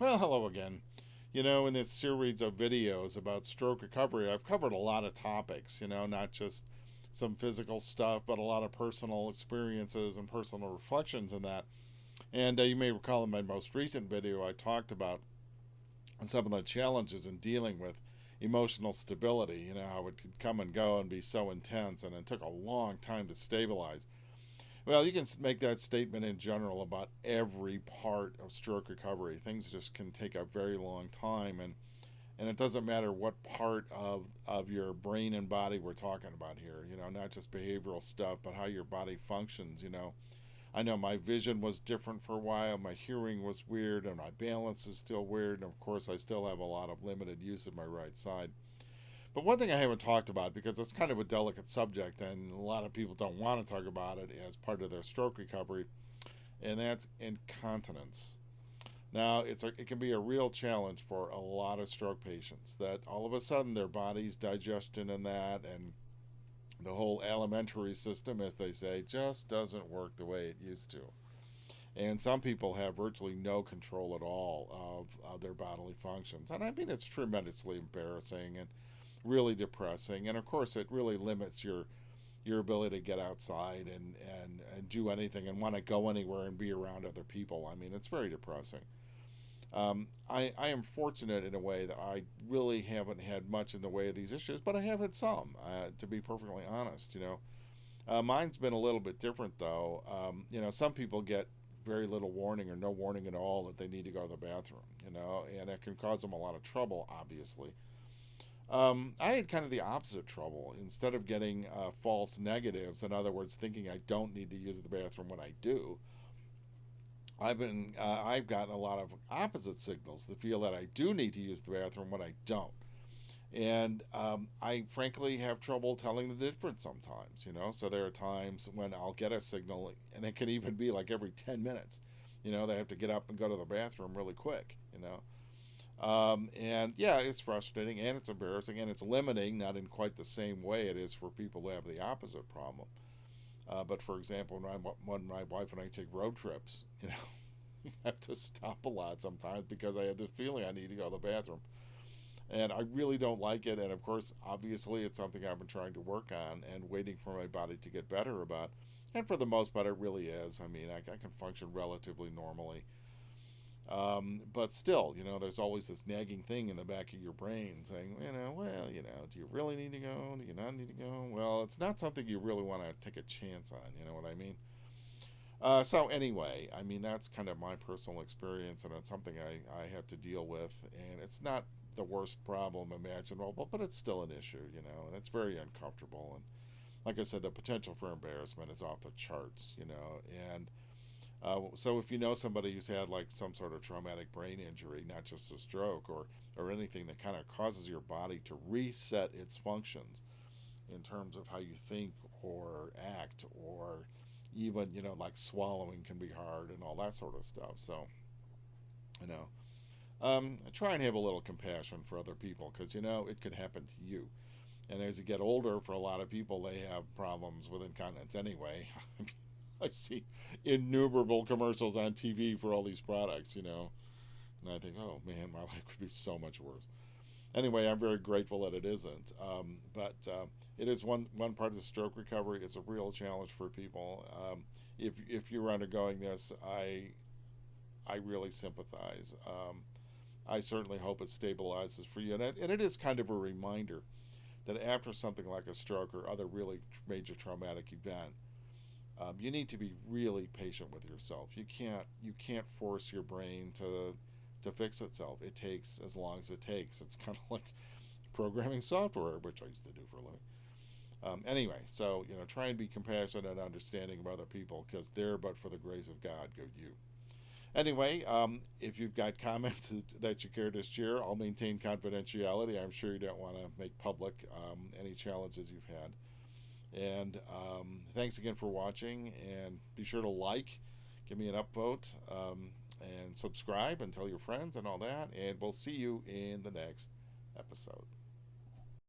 Well, hello again. In this series of videos about stroke recovery, I've covered a lot of topics, not just some physical stuff, but a lot of personal experiences and personal reflections in that. And you may recall in my most recent video, I talked about some of the challenges in dealing with emotional stability, how it could come and go and be so intense, and it took a long time to stabilize. Well, you can make that statement in general about every part of stroke recovery. Things just can take a very long time, and it doesn't matter what part of your brain and body we're talking about here. Not just behavioral stuff, but how your body functions. I know my vision was different for a while, my hearing was weird, and my balance is still weird, and of course I still have a lot of limited use of my right side. But one thing I haven't talked about, because it's kind of a delicate subject and a lot of people don't want to talk about it as part of their stroke recovery, and that's incontinence. Now, it can be a real challenge for a lot of stroke patients that all of a sudden their body's digestion and that, and the whole alimentary system, as they say, just doesn't work the way it used to. And some people have virtually no control at all of their bodily functions. And I mean, it's tremendously embarrassing and really depressing. And of course, it really limits your ability to get outside and do anything and want to go anywhere and be around other people. I mean, it's very depressing. I am fortunate in a way that I really haven't had much in the way of these issues, but I have had some, to be perfectly honest. Mine's been a little bit different, though. Some people get very little warning or no warning at all that they need to go to the bathroom, and it can cause them a lot of trouble, obviously. I had kind of the opposite trouble. Instead of getting false negatives, in other words, thinking I don't need to use the bathroom when I do, I've gotten a lot of opposite signals that feel that I do need to use the bathroom when I don't. And I frankly have trouble telling the difference sometimes, So there are times when I'll get a signal, and it can even be like every 10 minutes. They have to get up and go to the bathroom really quick. And yeah, it's frustrating and it's embarrassing and it's limiting, not in quite the same way it is for people who have the opposite problem. But for example, when my wife and I take road trips, I have to stop a lot sometimes because I have the feeling I need to go to the bathroom. And I really don't like it. And of course, obviously, it's something I've been trying to work on and waiting for my body to get better about. And for the most part, it really is. I mean, I can function relatively normally. But still, there's always this nagging thing in the back of your brain saying, well, do you really need to go? Do you not need to go? Well, it's not something you really want to take a chance on. You know what I mean? So anyway, I mean that's kind of my personal experience, and it's something I have to deal with, and it's not the worst problem imaginable, but it's still an issue, and it's very uncomfortable. And like I said, the potential for embarrassment is off the charts. And so if you know somebody who's had like some sort of traumatic brain injury, not just a stroke or anything that kind of causes your body to reset its functions in terms of how you think or act, or even like swallowing can be hard and all that sort of stuff. So you know try and have a little compassion for other people, because it could happen to you. And as you get older, for a lot of people, they have problems with incontinence anyway. I see innumerable commercials on TV for all these products, and I think, oh man, my life could be so much worse. Anyway, I'm very grateful that it isn't. But it is one part of the stroke recovery. It's a real challenge for people. If you're undergoing this, I really sympathize. I certainly hope it stabilizes for you, and it is kind of a reminder that after something like a stroke or other really major traumatic event, you need to be really patient with yourself. You can't force your brain to fix itself. It takes as long as it takes. It's kind of like programming software, which I used to do for a living. Anyway, so try and be compassionate and understanding of other people, because there, but for the grace of God, go you. Anyway, if you've got comments that you care to share, I'll maintain confidentiality. I'm sure you don't want to make public any challenges you've had. And thanks again for watching. And be sure to like, give me an upvote, and subscribe and tell your friends and all that. And we'll see you in the next episode.